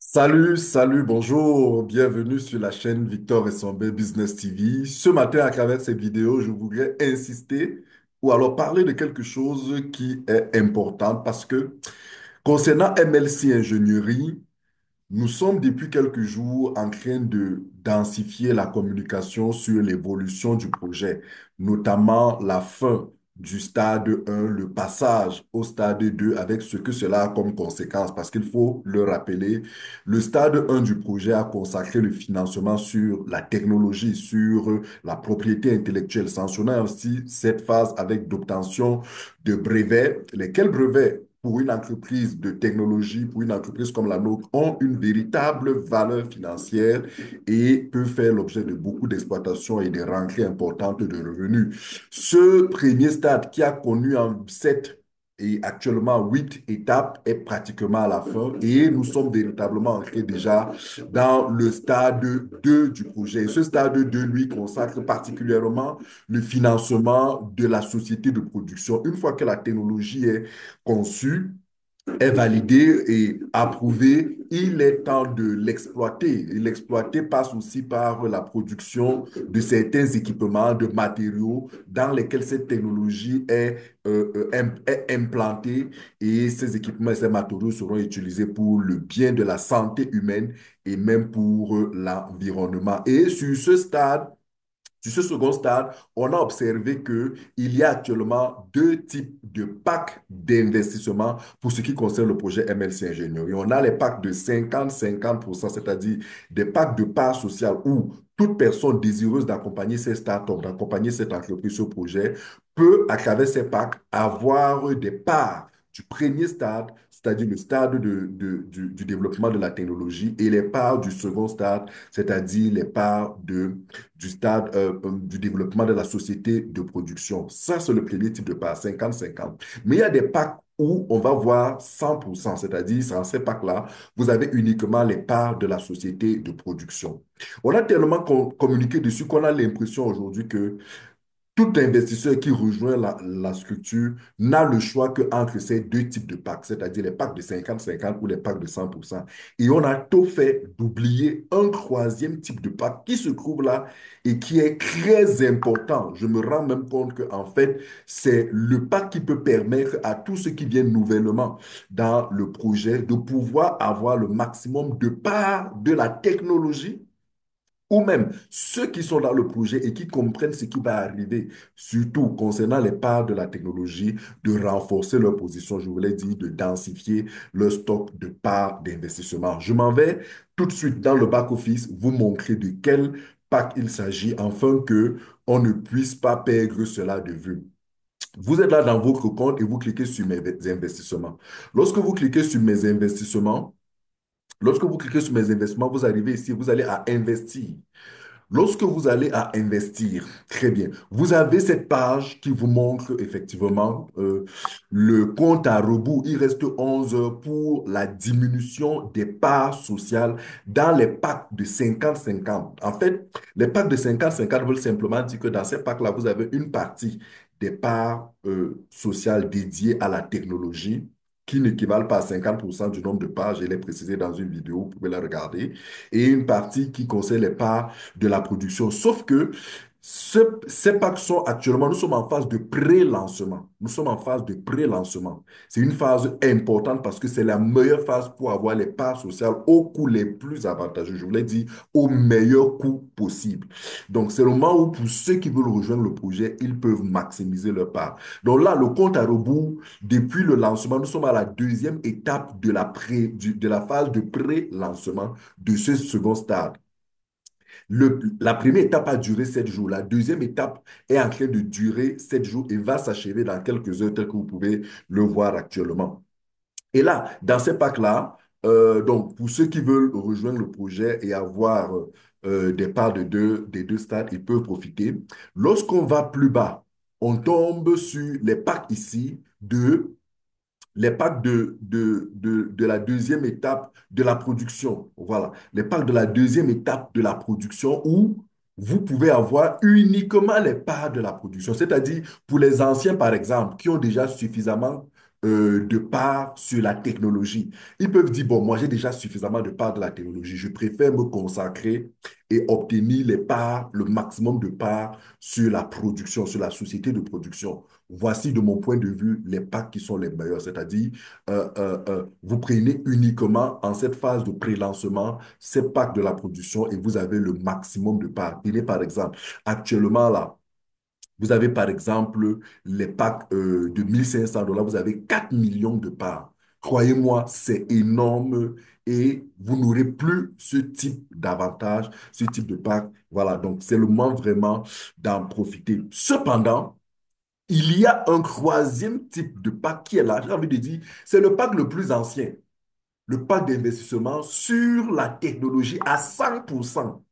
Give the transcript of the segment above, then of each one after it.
Salut, salut, bonjour, bienvenue sur la chaîne Victor et Sombe Business TV. Ce matin, à travers cette vidéo, je voudrais insister ou alors parler de quelque chose qui est important parce que concernant MLC Ingénierie, nous sommes depuis quelques jours en train de densifier la communication sur l'évolution du projet, notamment la fin du stade 1, le passage au stade 2 avec ce que cela a comme conséquence. Parce qu'il faut le rappeler, le stade 1 du projet a consacré le financement sur la technologie, sur la propriété intellectuelle, sanctionnant aussi cette phase avec d'obtention de brevets, lesquels brevets pour une entreprise de technologie, pour une entreprise comme la nôtre, ont une véritable valeur financière et peuvent faire l'objet de beaucoup d'exploitation et de rentrées importantes de revenus. Ce premier stade qui a connu en 7 et actuellement 8 étapes est pratiquement à la fin et nous sommes véritablement entrés déjà dans le stade 2 du projet. Ce stade 2 lui consacre particulièrement le financement de la société de production. Une fois que la technologie est conçu, est validé et approuvé, il est temps de l'exploiter. Et l'exploiter passe aussi par la production de certains équipements, de matériaux dans lesquels cette technologie est implantée et ces équipements et ces matériaux seront utilisés pour le bien de la santé humaine et même pour l'environnement. Et sur ce second stade, on a observé qu'il y a actuellement deux types de packs d'investissement pour ce qui concerne le projet MLC Ingénierie. On a les packs de 50-50%, c'est-à-dire des packs de parts sociales où toute personne désireuse d'accompagner ces startups, d'accompagner cette entreprise, ce projet, peut, à travers ces packs, avoir des parts du premier stade, c'est-à-dire le stade du développement de la technologie, et les parts du second stade, c'est-à-dire les parts du stade du développement de la société de production. Ça, c'est le premier type de part, 50-50. Mais il y a des packs où on va voir 100%, c'est-à-dire dans ces packs-là, vous avez uniquement les parts de la société de production. On a tellement communiqué dessus qu'on a l'impression aujourd'hui que tout investisseur qui rejoint la structure n'a le choix qu'entre ces deux types de packs, c'est-à-dire les packs de 50-50 ou les packs de 100%. Et on a tout fait d'oublier un troisième type de pack qui se trouve là et qui est très important. Je me rends même compte qu'en fait, c'est le pack qui peut permettre à tous ceux qui viennent nouvellement dans le projet de pouvoir avoir le maximum de parts de la technologie ou même ceux qui sont dans le projet et qui comprennent ce qui va arriver, surtout concernant les parts de la technologie, de renforcer leur position, je voulais dire, de densifier leur stock de parts d'investissement. Je m'en vais tout de suite dans le back-office vous montrer de quel pack il s'agit afin que on ne puisse pas perdre cela de vue. Vous êtes là dans votre compte et vous cliquez sur mes investissements. Lorsque vous cliquez sur mes investissements, lorsque vous cliquez sur mes investissements, vous arrivez ici, vous allez à investir. Lorsque vous allez à investir, très bien, vous avez cette page qui vous montre effectivement le compte à rebours. Il reste 11 heures pour la diminution des parts sociales dans les packs de 50-50. En fait, les packs de 50-50 veulent simplement dire que dans ces packs-là, vous avez une partie des parts sociales dédiées à la technologie qui n'équivalent pas à 50% du nombre de pages. Je l'ai précisé dans une vidéo, vous pouvez la regarder. Et une partie qui concerne les parts de la production. Sauf que ces packs sont actuellement, nous sommes en phase de pré-lancement. Nous sommes en phase de pré-lancement. C'est une phase importante parce que c'est la meilleure phase pour avoir les parts sociales au coût les plus avantageux. Je vous l'ai dit, au meilleur coût possible. Donc, c'est le moment où pour ceux qui veulent rejoindre le projet, ils peuvent maximiser leur part. Donc là, le compte à rebours, depuis le lancement, nous sommes à la deuxième étape de la phase de pré-lancement de ce second stade. La première étape a duré 7 jours. La deuxième étape est en train de durer 7 jours et va s'achever dans quelques heures, tel que vous pouvez le voir actuellement. Et là, dans ces packs-là, donc pour ceux qui veulent rejoindre le projet et avoir des parts des deux stades, ils peuvent profiter. Lorsqu'on va plus bas, on tombe sur les packs ici les packs de la deuxième étape de la production. Voilà, les packs de la deuxième étape de la production où vous pouvez avoir uniquement les parts de la production. C'est-à-dire pour les anciens, par exemple, qui ont déjà suffisamment de parts sur la technologie. Ils peuvent dire, bon, moi j'ai déjà suffisamment de parts de la technologie, je préfère me consacrer et obtenir les parts, le maximum de parts sur la production, sur la société de production. Voici de mon point de vue les packs qui sont les meilleurs, c'est-à-dire vous prenez uniquement en cette phase de pré-lancement ces packs de la production et vous avez le maximum de parts. Prenez par exemple, actuellement là, vous avez par exemple les packs de 1 500 $, vous avez 4 millions de parts. Croyez-moi, c'est énorme et vous n'aurez plus ce type d'avantage, ce type de pack. Voilà, donc c'est le moment vraiment d'en profiter. Cependant, il y a un troisième type de pack qui est là. J'ai envie de dire, c'est le pack le plus ancien, le pack d'investissement sur la technologie à 100%.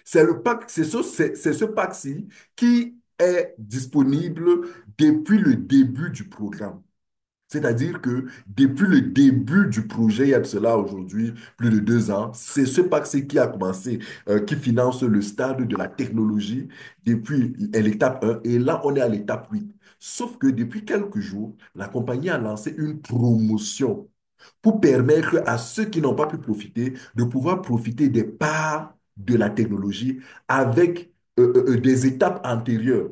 C'est le pack, c'est ce pack-ci qui est disponible depuis le début du programme. C'est-à-dire que depuis le début du projet, il y a de cela aujourd'hui plus de 2 ans, c'est ce pack-ci qui a commencé, qui finance le stade de la technologie depuis l'étape 1 et là, on est à l'étape 8. Sauf que depuis quelques jours, la compagnie a lancé une promotion pour permettre à ceux qui n'ont pas pu profiter de pouvoir profiter des parts de la technologie avec des étapes antérieures.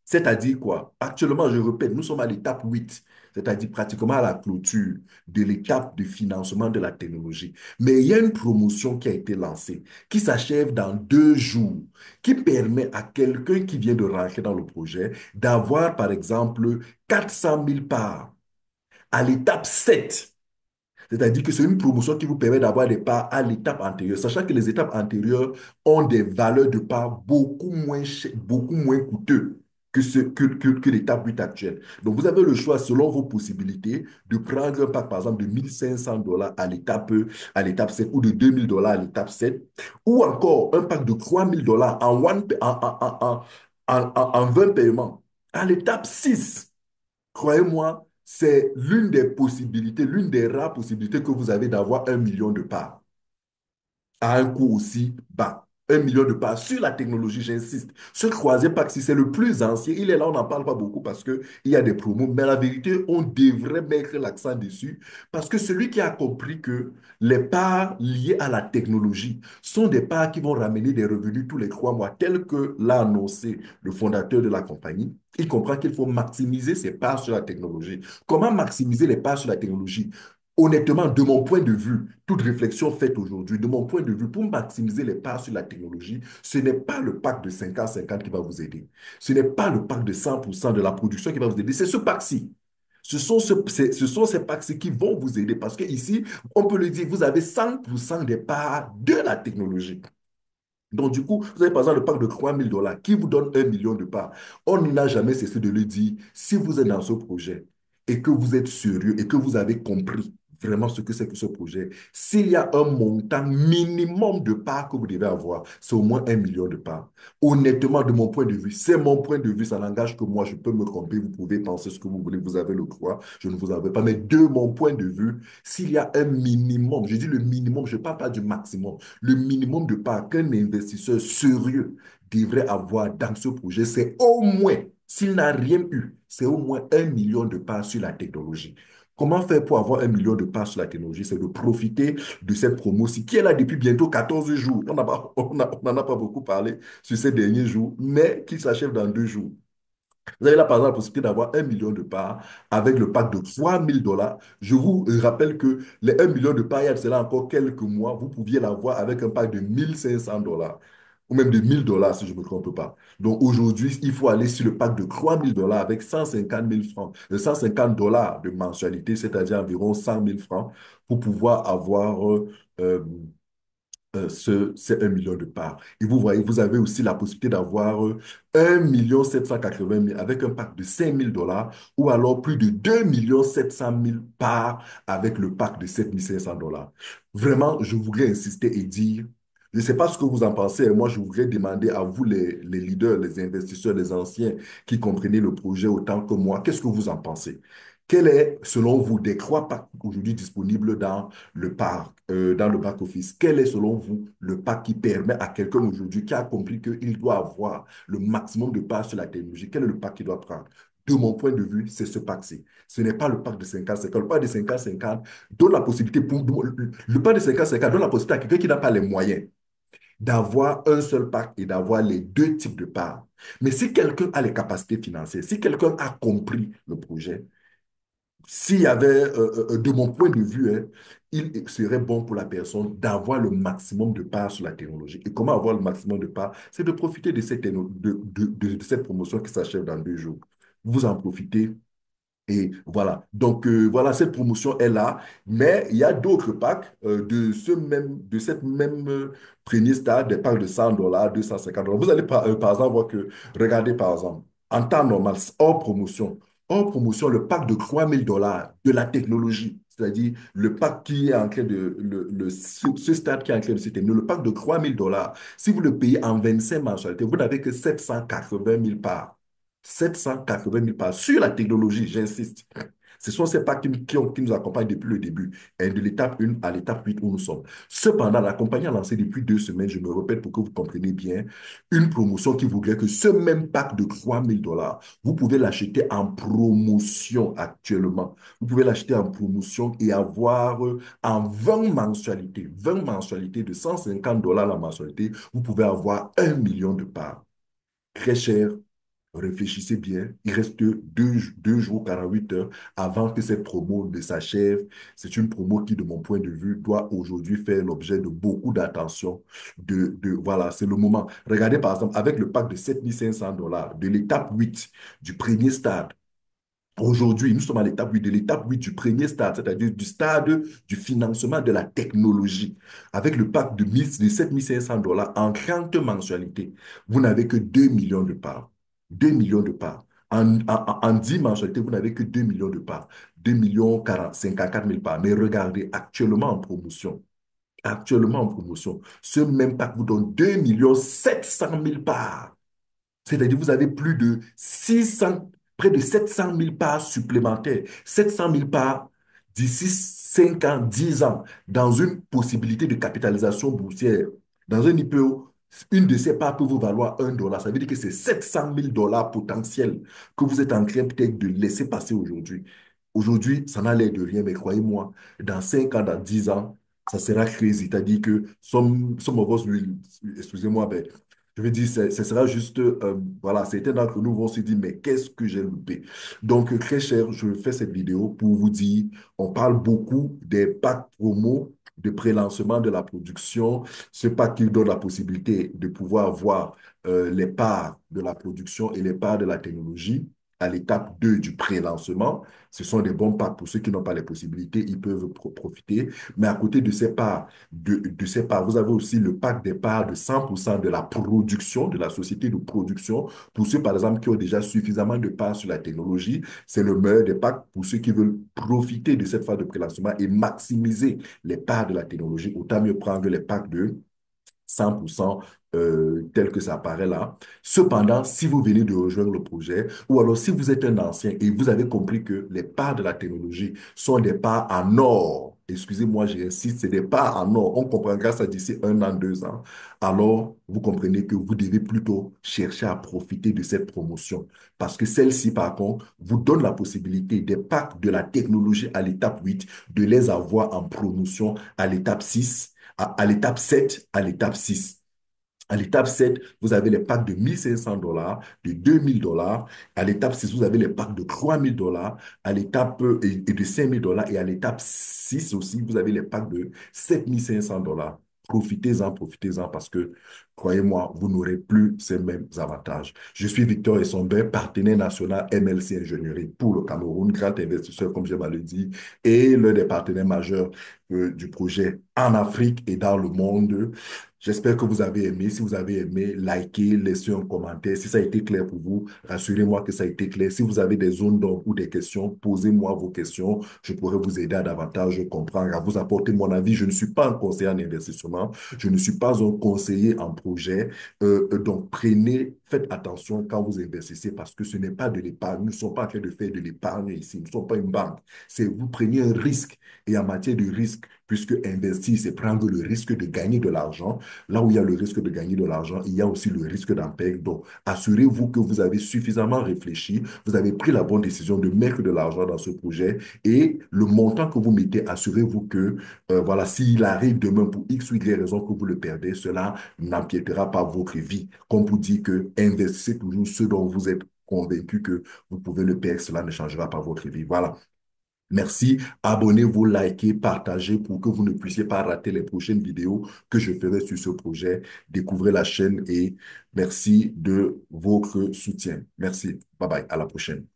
C'est-à-dire quoi? Actuellement, je répète, nous sommes à l'étape 8, c'est-à-dire pratiquement à la clôture de l'étape de financement de la technologie. Mais il y a une promotion qui a été lancée, qui s'achève dans 2 jours, qui permet à quelqu'un qui vient de rentrer dans le projet d'avoir, par exemple, 400 000 parts à l'étape 7. C'est-à-dire que c'est une promotion qui vous permet d'avoir des parts à l'étape antérieure, sachant que les étapes antérieures ont des valeurs de parts beaucoup moins coûteuses que l'étape 8 actuelle. Donc, vous avez le choix, selon vos possibilités, de prendre un pack, par exemple, de 1 500 $ à l'étape 7 ou de 2 000 $ à l'étape 7, ou encore un pack de 3 000 $ en 20 paiements à l'étape 6. Croyez-moi, c'est l'une des possibilités, l'une des rares possibilités que vous avez d'avoir 1 million de parts à un coût aussi bas. 1 million de parts sur la technologie, j'insiste. Ce troisième pack, si c'est le plus ancien, il est là, on n'en parle pas beaucoup parce qu'il y a des promos, mais la vérité, on devrait mettre l'accent dessus parce que celui qui a compris que les parts liées à la technologie sont des parts qui vont ramener des revenus tous les 3 mois, tel que l'a annoncé le fondateur de la compagnie, il comprend qu'il faut maximiser ses parts sur la technologie. Comment maximiser les parts sur la technologie? Honnêtement, de mon point de vue, toute réflexion faite aujourd'hui, de mon point de vue, pour maximiser les parts sur la technologie, ce n'est pas le pack de 50-50 qui va vous aider. Ce n'est pas le pack de 100% de la production qui va vous aider. C'est ce pack-ci. Ce sont ces packs-ci qui vont vous aider parce que ici, on peut le dire, vous avez 100% des parts de la technologie. Donc, du coup, vous avez par exemple le pack de 3 000 $ qui vous donne 1 million de parts. On n'a jamais cessé de le dire. Si vous êtes dans ce projet et que vous êtes sérieux et que vous avez compris vraiment ce que c'est que ce projet, s'il y a un montant minimum de parts que vous devez avoir, c'est au moins 1 million de parts. Honnêtement, de mon point de vue, c'est mon point de vue, ça n'engage que moi, je peux me tromper, vous pouvez penser ce que vous voulez, vous avez le droit, je ne vous en veux pas. Mais de mon point de vue, s'il y a un minimum, je dis le minimum, je ne parle pas du maximum, le minimum de part qu'un investisseur sérieux devrait avoir dans ce projet, c'est au moins, s'il n'a rien eu, c'est au moins 1 million de parts sur la technologie. Comment faire pour avoir 1 million de parts sur la technologie? C'est de profiter de cette promo-ci qui est là depuis bientôt 14 jours. On n'en a pas beaucoup parlé sur ces derniers jours, mais qui s'achève dans 2 jours. Vous avez là, par exemple, la possibilité d'avoir 1 million de parts avec le pack de 3 000 $. Je vous rappelle que les 1 million de parts, il y a de cela encore quelques mois, vous pouviez l'avoir avec un pack de 1 500 $ ou même de 1 000 $ si je ne me trompe pas. Donc aujourd'hui, il faut aller sur le pack de 3 000 $ avec 150 000 francs, 150 $ de mensualité, c'est-à-dire environ 100 000 francs pour pouvoir avoir euh, c'est 1 million de parts. Et vous voyez, vous avez aussi la possibilité d'avoir 1 780 000 avec un pack de 5 000 $ ou alors plus de 2 700 000 parts avec le pack de 7 500 $. Vraiment, je voudrais insister et dire, je ne sais pas ce que vous en pensez, moi je voudrais demander à vous les leaders, les investisseurs, les anciens qui comprenez le projet autant que moi, qu'est-ce que vous en pensez? Quel est, selon vous, des 3 packs aujourd'hui disponibles dans le back-office? Quel est, selon vous, le pack qui permet à quelqu'un aujourd'hui qui a compris qu'il doit avoir le maximum de parts sur la technologie? Quel est le pack qu'il doit prendre? de mon point de vue, c'est ce pacte-ci. Ce n'est pas le pacte de 50-50. Le pacte de 50-50 donne la possibilité, le pacte de 50-50 donne la possibilité à quelqu'un qui n'a pas les moyens d'avoir un seul pacte et d'avoir les deux types de parts. Mais si quelqu'un a les capacités financières, si quelqu'un a compris le projet, s'il y avait, de mon point de vue, hein, il serait bon pour la personne d'avoir le maximum de parts sur la technologie. Et comment avoir le maximum de parts? C'est de profiter de de cette promotion qui s'achève dans 2 jours. Vous en profitez et voilà. Donc, voilà, cette promotion est là. Mais il y a d'autres packs de cette même premier stade, des packs de 100 $, 250 $. Vous allez par exemple voir que, regardez par exemple, en temps normal, hors promotion, le pack de 3000 $ de la technologie, c'est-à-dire le pack qui est en train de, ce stade qui est en train de se terminer, le pack de 3000 $, si vous le payez en 25 mensualités, vous n'avez que 780 000 parts. 780 000 pages sur la technologie, j'insiste. Ce sont ces pas qui nous accompagnent depuis le début, et de l'étape 1 à l'étape 8 où nous sommes. Cependant, la compagnie a lancé depuis 2 semaines, je me répète pour que vous compreniez bien, une promotion qui voudrait que ce même pack de 3000 $, vous pouvez l'acheter en promotion actuellement. Vous pouvez l'acheter en promotion et avoir en 20 mensualités de 150 $ la mensualité, vous pouvez avoir 1 million de parts. Très cher. Réfléchissez bien, il reste deux jours, 48 heures avant que cette promo ne s'achève. C'est une promo qui, de mon point de vue, doit aujourd'hui faire l'objet de beaucoup d'attention. Voilà, c'est le moment. Regardez par exemple, avec le pack de 7500 $ de l'étape 8 du premier stade. Aujourd'hui, nous sommes à l'étape 8 de l'étape 8 du premier stade, c'est-à-dire du stade du financement de la technologie. Avec le pack de 7500 $ en 30 mensualités, vous n'avez que 2 millions de parts. 2 millions de parts. En 10 mensualités, vous n'avez que 2 millions de parts. 2 millions 54 000 parts. Mais regardez, actuellement en promotion, ce même pack vous donne 2 700 000 parts. C'est-à-dire, vous avez plus de 600, près de 700 000 parts supplémentaires. 700 000 parts d'ici 5 ans, 10 ans, dans une possibilité de capitalisation boursière. Dans un IPO, une de ces parts peut vous valoir 1 $. Ça veut dire que c'est 700 000 $ potentiels que vous êtes en train peut-être de laisser passer aujourd'hui. Aujourd'hui, ça n'a l'air de rien, mais croyez-moi, dans 5 ans, dans 10 ans, ça sera crazy. C'est-à-dire que some of us will, excusez-moi, mais je veux dire, ce sera juste, voilà, certains d'entre nous vont se dire, mais qu'est-ce que j'ai loupé? Donc, très cher, je fais cette vidéo pour vous dire, on parle beaucoup des packs promo de pré-lancement de la production, ce pack qui donne la possibilité de pouvoir voir les parts de la production et les parts de la technologie à l'étape 2 du pré-lancement. Ce sont des bons packs pour ceux qui n'ont pas les possibilités, ils peuvent profiter. Mais à côté de ces parts, vous avez aussi le pack des parts de 100% de la production, de la société de production. Pour ceux, par exemple, qui ont déjà suffisamment de parts sur la technologie, c'est le meilleur des packs pour ceux qui veulent profiter de cette phase de prélancement et maximiser les parts de la technologie. Autant mieux prendre les packs de 100% tel que ça apparaît là. Cependant, si vous venez de rejoindre le projet, ou alors si vous êtes un ancien et vous avez compris que les parts de la technologie sont des parts en or, excusez-moi, j'insiste, c'est des parts en or, on comprendra ça d'ici 1 an, 2 ans, alors vous comprenez que vous devez plutôt chercher à profiter de cette promotion. Parce que celle-ci, par contre, vous donne la possibilité des packs de la technologie à l'étape 8 de les avoir en promotion à l'étape 6 à l'étape 7, à l'étape 6. À l'étape 7, vous avez les packs de 1500 $, de 2000 $. À l'étape 6, vous avez les packs de 3000 $. À l'étape et de 5000 $. Et à l'étape 6 aussi, vous avez les packs de 7500 $. Profitez-en, profitez-en parce que, croyez-moi, vous n'aurez plus ces mêmes avantages. Je suis Victor Essombe, partenaire national MLC Ingénierie pour le Cameroun, grand investisseur, comme j'aime à le dire, et l'un des partenaires majeurs du projet en Afrique et dans le monde. J'espère que vous avez aimé. Si vous avez aimé, likez, laissez un commentaire. Si ça a été clair pour vous, rassurez-moi que ça a été clair. Si vous avez des zones d'ombre ou des questions, posez-moi vos questions. Je pourrais vous aider à davantage comprendre, à vous apporter mon avis. Je ne suis pas un conseiller en investissement. Je ne suis pas un conseiller en projet. Donc, prenez faites attention quand vous investissez parce que ce n'est pas de l'épargne. Nous ne sommes pas en train de faire de l'épargne ici. Nous ne sommes pas une banque. C'est vous prenez un risque. Et en matière de risque, puisque investir, c'est prendre le risque de gagner de l'argent. Là où il y a le risque de gagner de l'argent, il y a aussi le risque d'en perdre. Donc, assurez-vous que vous avez suffisamment réfléchi, vous avez pris la bonne décision de mettre de l'argent dans ce projet et le montant que vous mettez, assurez-vous que, voilà, s'il arrive demain pour X ou Y raison que vous le perdez, cela n'empiétera pas votre vie. Comme vous dit que investissez toujours ce dont vous êtes convaincu que vous pouvez le perdre, cela ne changera pas votre vie. Voilà. Merci. Abonnez-vous, likez, partagez pour que vous ne puissiez pas rater les prochaines vidéos que je ferai sur ce projet. Découvrez la chaîne et merci de votre soutien. Merci. Bye bye. À la prochaine.